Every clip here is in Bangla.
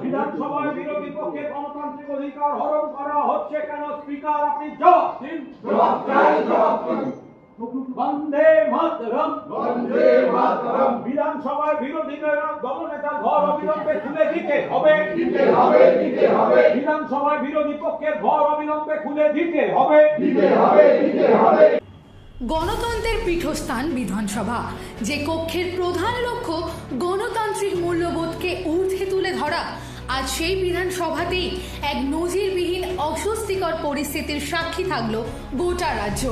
বিধানসভায় বিরোধী পক্ষের গণতান্ত্রিক অধিকার হরণ করা হচ্ছে কেন? স্পিকার, আপনি জবাব দিন। বন্দে মাতরম, বন্দে মাতরম। বিধানসভায় বিরোধী দলনেতার ঘর অবিলম্বে খুলে দিতে হবে, দিতে হবে, দিতে হবে। বিধানসভায় বিরোধী পক্ষের ঘর অবিলম্বে খুলে দিতে হবে, দিতে হবে, দিতে হবে। গণতন্ত্রের পীঠস্থান বিধানসভা, যে কক্ষের প্রধান লক্ষ্য গণতান্ত্রিক মূল্যবোধকে ঊর্ধ্বে তুলে ধরা, আজ সেই বিধানসভাতেই এক নজিরবিহীন অস্বস্তিকর পরিস্থিতির সাক্ষী থাকল গোটা রাজ্য।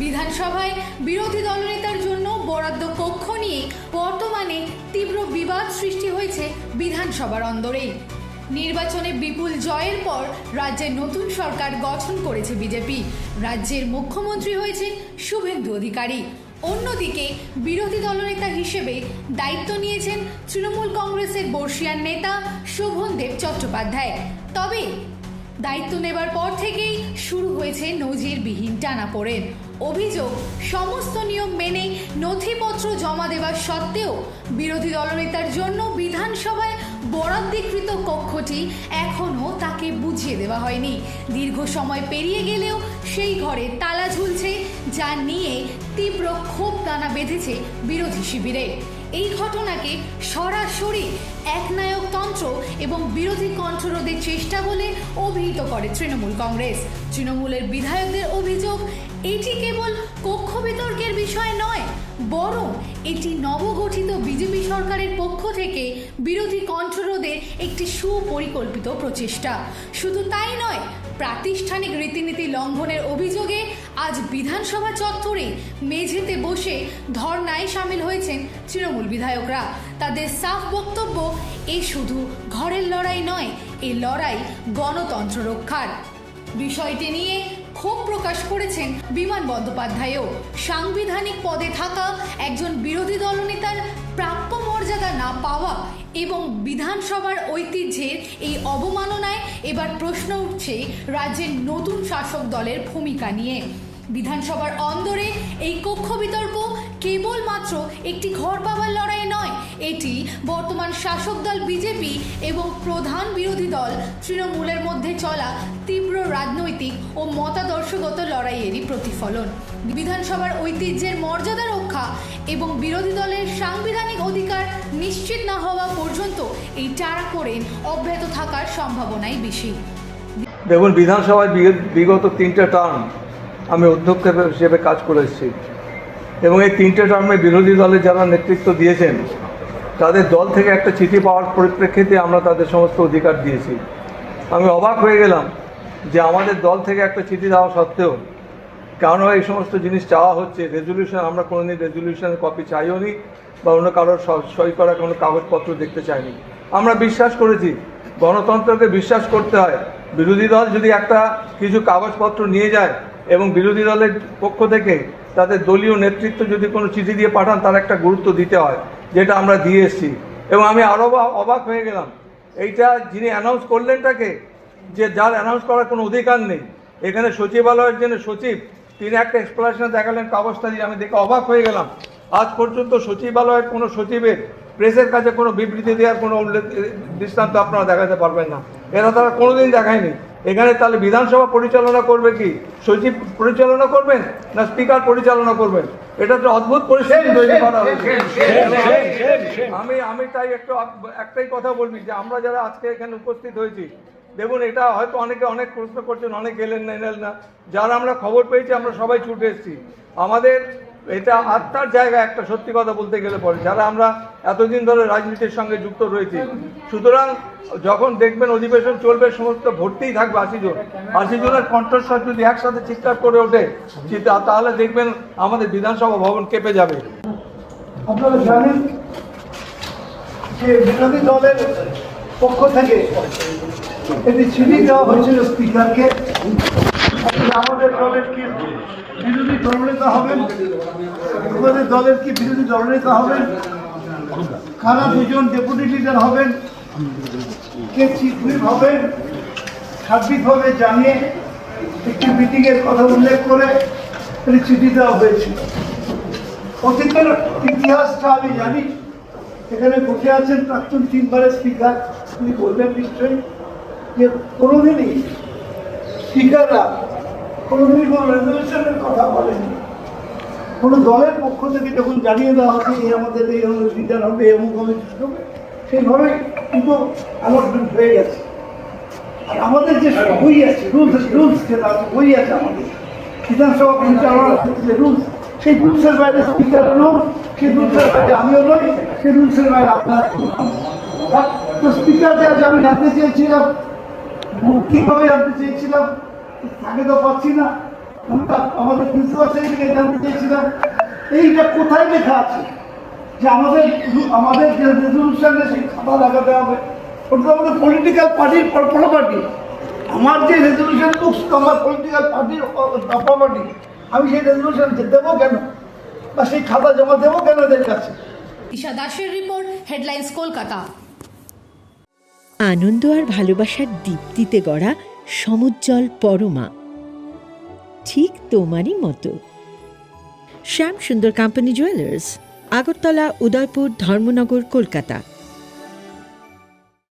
বিধানসভায় বিরোধী দলনেতার জন্য বরাদ্দ কক্ষ নিয়ে বর্তমানে তীব্র বিবাদ সৃষ্টি হয়েছে বিধানসভার অন্দরেই। নির্বাচনে বিপুল জয়ের পর রাজ্যের নতুন সরকার গঠন করেছে বিজেপি। রাজ্যের মুখ্যমন্ত্রী হয়েছেন শুভেন্দু অধিকারী। অন্যদিকে বিরোধী দলনেতা হিসেবে দায়িত্ব নিয়েছেন তৃণমূল কংগ্রেসের বর্ষীয়ান নেতা শোভনদেব চট্টোপাধ্যায়। তবে দায়িত্ব নেবার পর থেকেই শুরু হয়েছে নজিরবিহীন টানাপোড়েন। অভিযোগ, সমস্ত নিয়ম মেনে নথিপত্র জমা দেওয়ার সত্ত্বেও বিরোধী দলনেতার জন্য বিধানসভায় বরাদ্দকৃত কক্ষটি এখনও তাকে বুঝিয়ে দেওয়া হয়নি। দীর্ঘ সময় পেরিয়ে গেলেও সেই ঘরে তালা ঝুলছে, যা নিয়ে তীব্র ক্ষোভ দানা বেঁধেছে বিরোধী শিবিরে। এই ঘটনাকে সরাসরি একনায়কতন্ত্র এবং বিরোধী কণ্ঠরোধের চেষ্টা বলে অভিহিত করে তৃণমূল কংগ্রেস। তৃণমূলের বিধায়কদের অভিযোগ, এটি কেবল কক্ষ বিতর্কের বিষয় নয়, বরং এটি নবগঠিত বিজেপি সরকারের পক্ষ থেকে বিরোধী কণ্ঠরোধের একটি সুপরিকল্পিত প্রচেষ্টা। শুধু তাই নয়, প্রাতিষ্ঠানিক রীতিনীতি লঙ্ঘনের অভিযোগে আজ বিধানসভা চত্বরে মেঝেতে বসে ধর্নায় সামিল হয়েছেন তৃণমূল বিধায়করা। তাদের সাফ বক্তব্য, এ শুধু ঘরের লড়াই নয়, এ লড়াই গণতন্ত্র রক্ষার। বিষয়টি নিয়ে ক্ষোভ প্রকাশ করেছেন বিমান বন্দ্যোপাধ্যায়ও। সাংবিধানিক পদে থাকা একজন বিরোধী দলনেতার প্রাপ্য মর্যাদা না পাওয়া এবং বিধানসভার ঐতিহ্যের এই অবমাননায় এবার প্রশ্ন উঠছে রাজ্যের নতুন শাসক দলের ভূমিকা নিয়ে। বিধানসভার অন্দরে এই কক্ষ বিতর্ক কেবলমাত্র একটি ঘর পাওয়ার লড়াই নয়, এটি বর্তমান শাসক দল বিজেপি এবং প্রধান বিরোধী দল তৃণমূলের মধ্যে চলা তীব্র রাজনৈতিক ও মতাদর্শগত লড়াইয়েরই প্রতিফলন। বিধানসভার ঐতিহ্যের মর্যাদা রক্ষা এবং বিরোধী দলের সাংবিধানিক অধিকার নিশ্চিত না হওয়া পর্যন্ত এই টানাপোড়েন অব্যাহত থাকার সম্ভাবনাই বেশি। দেখুন, বিধানসভায় বিগত 3টে টার্ম আমি অধ্যক্ষ হিসেবে কাজ করে এসেছি এবং এই 3টে টার্মে বিরোধী দলের যারা নেতৃত্ব দিয়েছেন তাদের দল থেকে একটা চিঠি পাওয়ার পরিপ্রেক্ষিতে আমরা তাদের সমস্ত অধিকার দিয়েছি। আমি অবাক হয়ে গেলাম যে আমাদের দল থেকে একটা চিঠি দেওয়া সত্ত্বেও কেন এই সমস্ত জিনিস চাওয়া হচ্ছে। রেজলিউশন, আমরা কোনোদিন রেজলিউশনের কপি চাইও নি বা অন্য কারোর সই করা কোনো কাগজপত্র দেখতে চাইনি। আমরা বিশ্বাস করেছি গণতন্ত্রকে বিশ্বাস করতে হয়। বিরোধী দল যদি একটা কিছু কাগজপত্র নিয়ে যায় এবং বিরোধী দলের পক্ষ থেকে তাদের দলীয় নেতৃত্ব যদি কোনো চিঠি দিয়ে পাঠান, তার একটা গুরুত্ব দিতে হয়, যেটা আমরা দিয়ে এসেছি। এবং আমি আরও অবাক হয়ে গেলাম, এইটা যিনি অ্যানাউন্স করলেন তাকে, যে যার অ্যানাউন্স করার কোনো অধিকার নেই। এখানে সচিবালয়ের জন্য সচিব, তিনি একটা এক্সপ্লেনেশন দেখালেন কাগজটা দিয়ে, আমি দেখে অবাক হয়ে গেলাম। আজ পর্যন্ত সচিবালয়ের কোনো সচিবের প্রেসের কাছে কোনো বিবৃতি দেওয়ার কোনো দৃষ্টান্ত আপনারা দেখাতে পারবেন না, এরা তারা কোনোদিন দেখায়নি। এখানে তাহলে বিধানসভা পরিচালনা করবে কি? সচিব পরিচালনা করবেন না স্পিকার পরিচালনা করবেন? এটা তো অদ্ভুত পরিস্থিতি তৈরি করা হয়েছে। আমি তাই একটাই কথা বলবি যে আমরা যারা আজকে এখানে উপস্থিত হয়েছি, দেখুন, এটা হয়তো অনেকে অনেক প্রশ্ন করছেন, অনেক এলেন না, যারা আমরা খবর পেয়েছি আমরা সবাই ছুটে এসেছি। আমাদের এটা আত্মার জায়গা একটা, সত্যি কথা বলতে গেলে পরে, যারা আমরা এতদিন ধরে রাজনীতির সঙ্গে যুক্ত রয়েছি। সুতরাং যখন দেখবেন অধিবেশন চলবে, সমস্ত ভর্তিই থাকবে 80 জনের কণ্ঠস্বর যদি একসাথে চিৎকার করে ওঠে, তাহলে দেখবেন আমাদের বিধানসভা ভবন কেঁপে যাবে। আপনারা জানেন যে বিরোধী দলের পক্ষ থেকে একটি চিঠি দেওয়া হয়েছিল স্পিকারকে, আমাদের দলের কি বিরোধী দলনেতা হবেন, আমাদের দলের কি বিরোধী দলনেতা হবেন, কারা দুজন ডেপুটি লিডার হবেন, কে চিফ হুইপ হবেন, সার্বিকভাবে জানিয়ে একটি মিটিংয়ের কথা উল্লেখ করে একটি চিঠি দেওয়া হয়েছিল। অতীতের ইতিহাসটা আমি জানি। এখানে বসে আছেন প্রাক্তন 3বারের স্পিকার তিনি বলবেন নিশ্চয়ই যে কোনোদিনই স্পিকাররা কোনোদিনই কোনো রেজলিউশনের কথা বলেনি। কোনো দলের পক্ষ থেকে যখন জানিয়ে দেওয়া হচ্ছে এই আমাদের এই লিডার হবে অমুক হবে সেইভাবেই কিন্তু অ্যালটমেন্ট হয়ে গেছে। আর আমাদের যে বই আছে রুলস যেটা আছে বই আছে আমাদের বিধানসভা পরিচালনার ক্ষেত্রে রুলস, সেই রুলসের বাইরে স্পিকারও নন, সেই রুলসের বাইরে আমিও নই, সেই রুলসের বাইরে আপনারা তো স্পিকারকে আজ আমি জানতে চেয়েছিলাম, কীভাবে জানতে চেয়েছিলাম তাকে তো পাচ্ছি না। আমাদের প্রিন্সিপাল সেক্রেটারিকে জানতে চেয়েছিলাম এইটা কোথায় লেখা আছে যে আমাদের যে রেজলিউশনে সেই খাতা লাগাতে হবে, ওটা তো আমাদের পলিটিক্যাল পার্টির প্রপার্টি। আমার যে রেজলিউশন বুকস আমার পলিটিক্যাল পার্টির প্রপার্টি, আমি সেই রেজলিউশন দেবো কেন বা সেই খাতা জমা দেবো কেন এদের কাছে? ঈশা দাসের রিপোর্ট, হেডলাইন্স কলকাতা। আনন্দ আর ভালোবাসার দীপ্তিতে গড়া সমুজ্জ্বল পরমা, ঠিক তোমারই মতো। শ্যাম সুন্দর কোম্পানি জুয়েলার্স, আগরতলা, উদয়পুর, ধর্মনগর, কলকাতা।